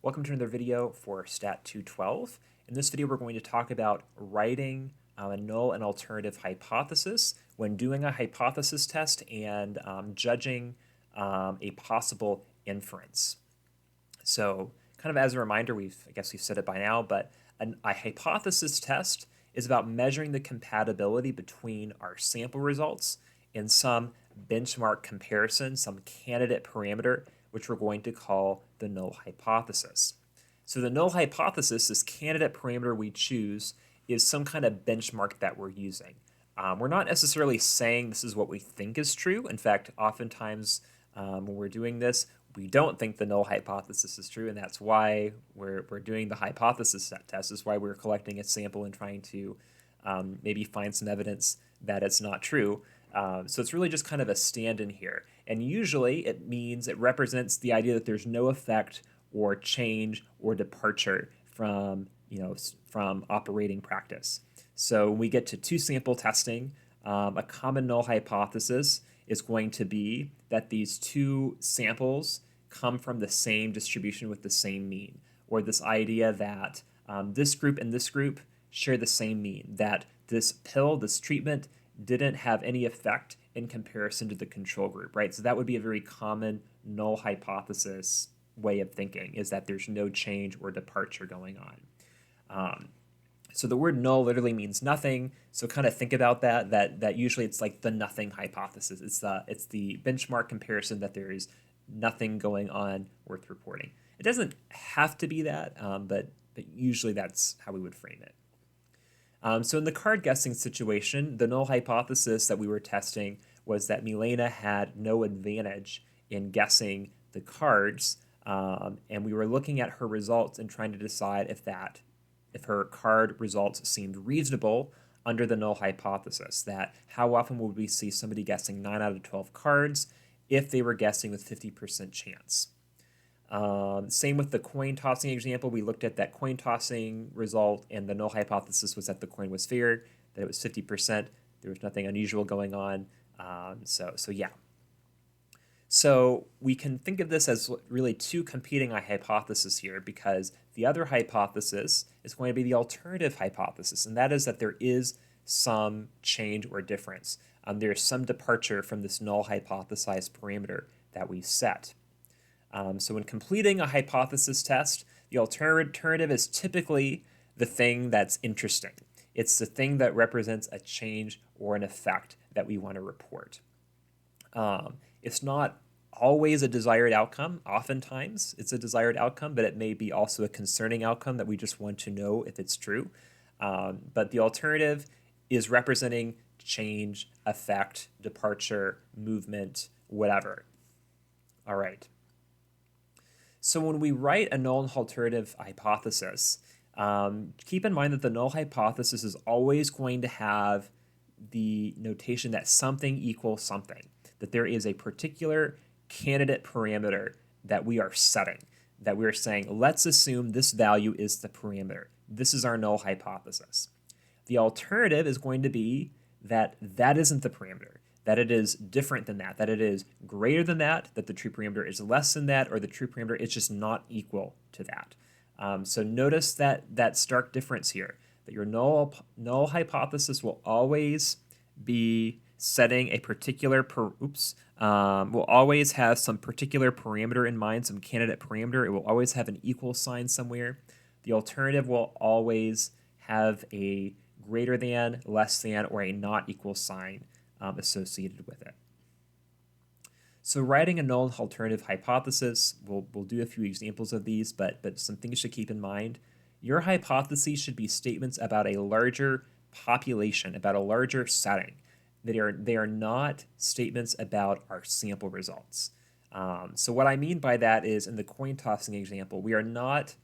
Welcome to another video for Stat 212. In this video, we're going to talk about writing a null and alternative hypothesis when doing a hypothesis test and judging a possible inference. So kind of as a reminder, I guess we've said it by now, but a hypothesis test is about measuring the compatibility between our sample results and some benchmark comparison, some candidate parameter, which we're going to call the null hypothesis. So the null hypothesis, this candidate parameter we choose, is some kind of benchmark that we're using. We're not necessarily saying this is what we think is true. In fact, oftentimes when we're doing this, we don't think the null hypothesis is true, and that's why we're doing the hypothesis test, is why we're collecting a sample and trying to maybe find some evidence that it's not true. So it's really just kind of a stand-in here. And usually it means it represents the idea that there's no effect or change or departure from, from operating practice. So when we get to two-sample testing, a common null hypothesis is going to be that these two samples come from the same distribution with the same mean, or this idea that this group and this group share the same mean, that this pill, this treatment, didn't have any effect in comparison to the control group, right? So that would be a very common null hypothesis way of thinking, is that there's no change or departure going on. So the word null literally means nothing. So kind of think about that usually it's like the nothing hypothesis. It's the benchmark comparison that there is nothing going on worth reporting. It doesn't have to be that, but usually that's how we would frame it. So in the card guessing situation, the null hypothesis that we were testing was that Milena had no advantage in guessing the cards, and we were looking at her results and trying to decide if her card results seemed reasonable under the null hypothesis, that how often would we see somebody guessing 9 out of 12 cards if they were guessing with 50% chance. Same with the coin tossing example. We looked at that coin tossing result, and the null hypothesis was that the coin was fair, that it was 50%. There was nothing unusual going on. So yeah. So we can think of this as really two competing hypotheses here, because the other hypothesis is going to be the alternative hypothesis, and that is that there is some change or difference. There is some departure from this null hypothesized parameter that we set. So when completing a hypothesis test, the alternative is typically the thing that's interesting. It's the thing that represents a change or an effect that we want to report. It's not always a desired outcome. Oftentimes it's a desired outcome, but it may be also a concerning outcome that we just want to know if it's true. But the alternative is representing change, effect, departure, movement, whatever. All right. So when we write a null and alternative hypothesis, keep in mind that the null hypothesis is always going to have the notation that something equals something, that there is a particular candidate parameter that we are setting, that we are saying, let's assume this value is the parameter. This is our null hypothesis. The alternative is going to be that that isn't the parameter, that it is different than that it is greater than that the true parameter is less than that, or the true parameter is just not equal to that. So notice that stark difference here, that your null hypothesis will always be setting a particular, will always have some particular parameter in mind, some candidate parameter. It will always have an equal sign somewhere. The alternative will always have a greater than, less than, or a not equal sign associated with it. So writing a null and alternative hypothesis, we'll do a few examples of these, but some things to keep in mind. Your hypotheses should be statements about a larger population, about a larger setting. They are not statements about our sample results. So what I mean by that is, in the coin tossing example, we are not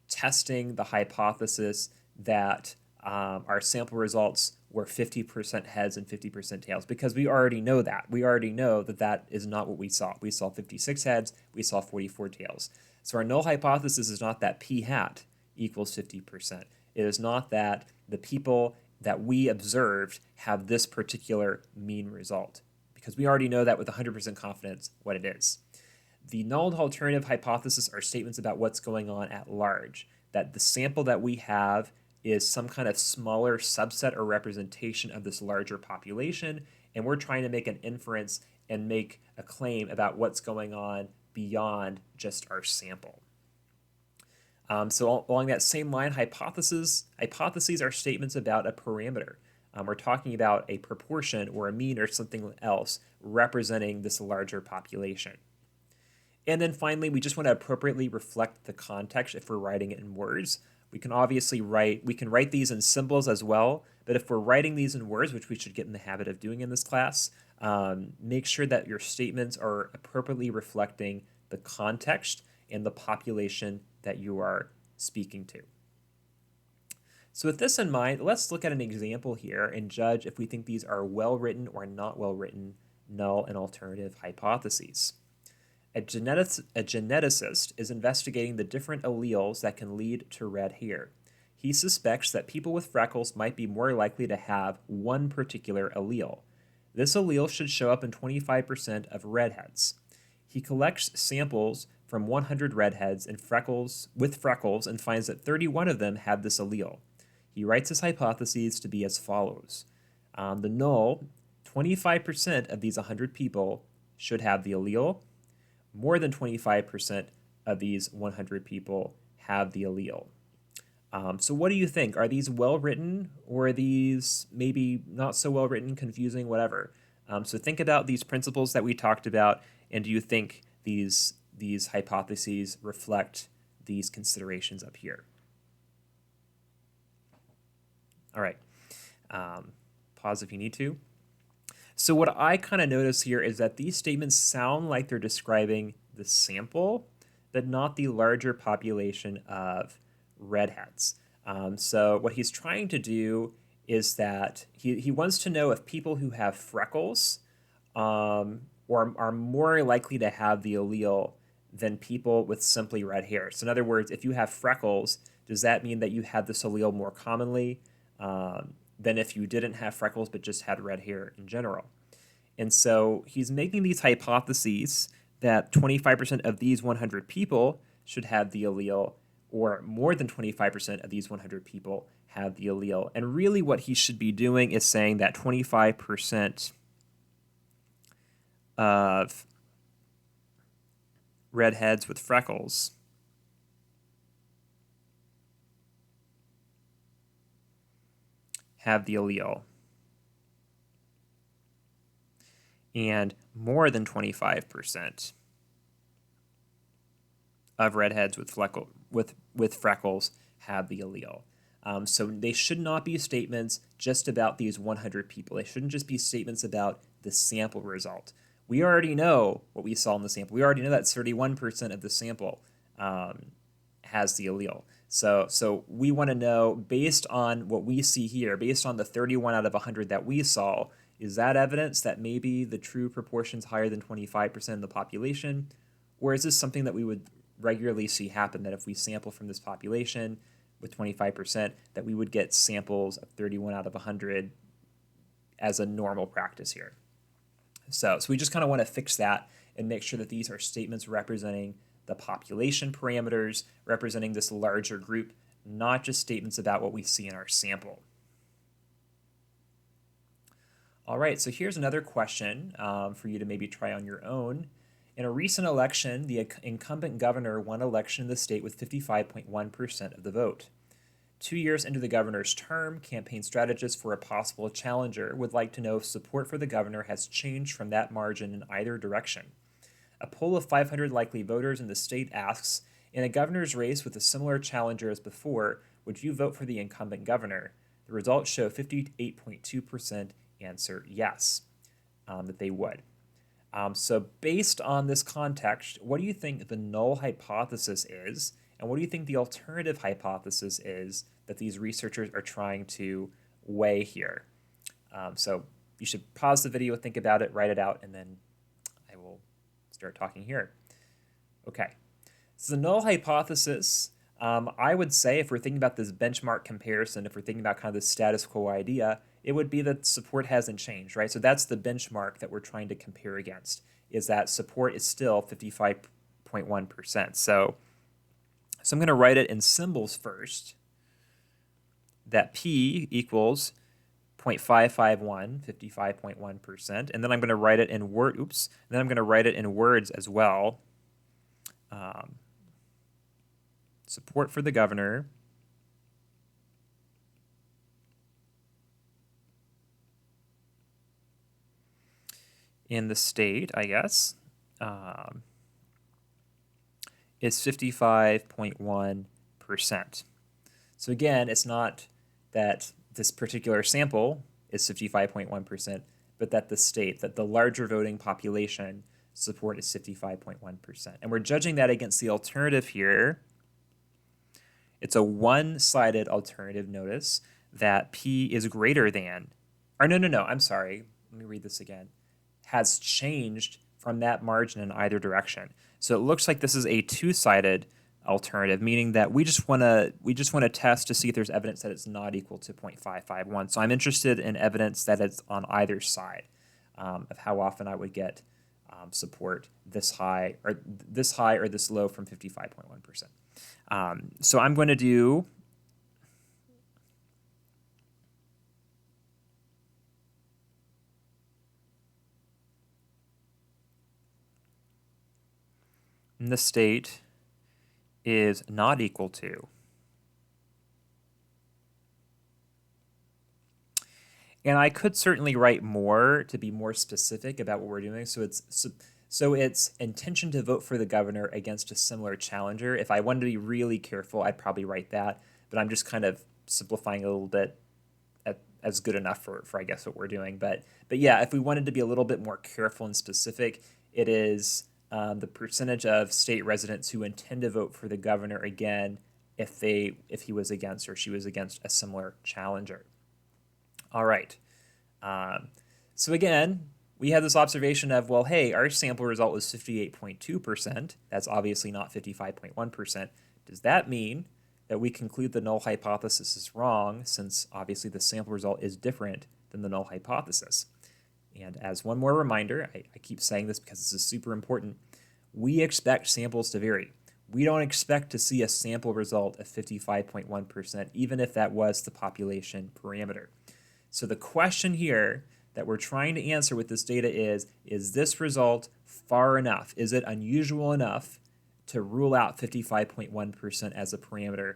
testing the hypothesis that our sample results were 50% heads and 50% tails, because we already know that. We already know that is not what we saw. We saw 56 heads, we saw 44 tails. So our null hypothesis is not that p hat equals 50%. It is not that the people that we observed have this particular mean result, because we already know that with 100% confidence what it is. the null and alternative hypothesis are statements about what's going on at large, that the sample that we have is some kind of smaller subset or representation of this larger population, and we're trying to make an inference and make a claim about what's going on beyond just our sample. So along that same line, hypotheses are statements about a parameter. We're talking about a proportion or a mean or something else representing this larger population. And then finally, we just want to appropriately reflect the context if we're writing it in words. We can write these in symbols as well, but if we're writing these in words, which we should get in the habit of doing in this class, make sure that your statements are appropriately reflecting the context and the population that you are speaking to. So with this in mind, let's look at an example here and judge if we think these are well-written or not well-written null and alternative hypotheses. A geneticist is investigating the different alleles that can lead to red hair. He suspects that people with freckles might be more likely to have one particular allele. This allele should show up in 25% of redheads. He collects samples from 100 redheads with freckles and finds that 31 of them have this allele. He writes his hypotheses to be as follows. The null, 25% of these 100 people should have the allele. More than 25% of these 100 people have the allele. So what do you think? Are these well-written, or are these maybe not so well-written, confusing, whatever? So think about these principles that we talked about, and do you think these hypotheses reflect these considerations up here? All right, pause if you need to. So what I kind of notice here is that these statements sound like they're describing the sample, but not the larger population of redheads. So what he's trying to do is that he wants to know if people who have freckles or are more likely to have the allele than people with simply red hair. So in other words, if you have freckles, does that mean that you have this allele more commonly than if you didn't have freckles but just had red hair in general? And so he's making these hypotheses that 25% of these 100 people should have the allele, or more than 25% of these 100 people have the allele. And really what he should be doing is saying that 25% of redheads with freckles have the allele, and more than 25% of redheads with freckles have the allele. So they should not be statements just about these 100 people. They shouldn't just be statements about the sample result. We already know what we saw in the sample. We already know that 31% of the sample has the allele. So we want to know, based on what we see here, based on the 31 out of 100 that we saw, is that evidence that maybe the true proportion is higher than 25% of the population? Or is this something that we would regularly see happen, that if we sample from this population with 25%, that we would get samples of 31 out of 100 as a normal practice here? So we just kind of want to fix that and make sure that these are statements representing the population parameters, representing this larger group, not just statements about what we see in our sample. All right, so here's another question for you to maybe try on your own. In a recent election, the incumbent governor won election in the state with 55.1% of the vote. 2 years into the governor's term, campaign strategists for a possible challenger would like to know if support for the governor has changed from that margin in either direction. A poll of 500 likely voters in the state asks, in a governor's race with a similar challenger as before, would you vote for the incumbent governor? The results show 58.2% answer yes, that they would. So based on this context, what do you think the null hypothesis is, and what do you think the alternative hypothesis is that these researchers are trying to weigh here? So you should pause the video, think about it, write it out, and then I will start talking here. Okay, so the null hypothesis, I would say, if we're thinking about this benchmark comparison, if we're thinking about kind of the status quo idea, it would be that support hasn't changed, right? So that's the benchmark that we're trying to compare against, is that support is still 55% 55.1%. So I'm going to write it in symbols first, that P equals 0.551, 55.1%, and then I'm going to write it in then I'm going to write it in words as well. Support for the governor in the state, I guess, is 55.1%. So again, it's not that this particular sample is 55.1%, but that the state, that the larger voting population support is 55.1%. And we're judging that against the alternative here. It's a one-sided alternative. Notice that P is greater than, or no, I'm sorry. Let me read this again. Has changed from that margin in either direction. So it looks like this is a two-sided alternative, meaning that we just want to test to see if there's evidence that it's not equal to 0.551. So I'm interested in evidence that it's on either side of how often I would get support this high or this low from 55.1%. So I'm going to do the state is not equal to. And I could certainly write more to be more specific about what we're doing. So it's intention to vote for the governor against a similar challenger. If I wanted to be really careful, I'd probably write that. But I'm just kind of simplifying a little bit as good enough for I guess what we're doing. But yeah, if we wanted to be a little bit more careful and specific, it is the percentage of state residents who intend to vote for the governor again if he was against or she was against a similar challenger. All right. So again, we have this observation of, well, hey, our sample result was 58.2%. That's obviously not 55.1%. Does that mean that we conclude the null hypothesis is wrong, since obviously the sample result is different than the null hypothesis? And as one more reminder, I keep saying this because this is super important, we expect samples to vary. We don't expect to see a sample result of 55.1%, even if that was the population parameter. So the question here that we're trying to answer with this data is this result far enough? Is it unusual enough to rule out 55.1% as a parameter?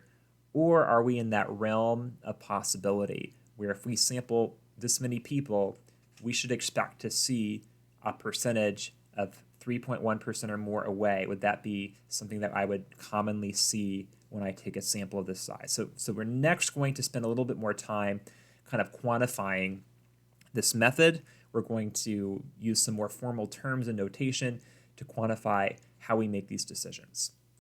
Or are we in that realm of possibility where if we sample this many people, we should expect to see a percentage of 3.1% or more away? Would that be something that I would commonly see when I take a sample of this size? So we're next going to spend a little bit more time kind of quantifying this method. We're going to use some more formal terms and notation to quantify how we make these decisions.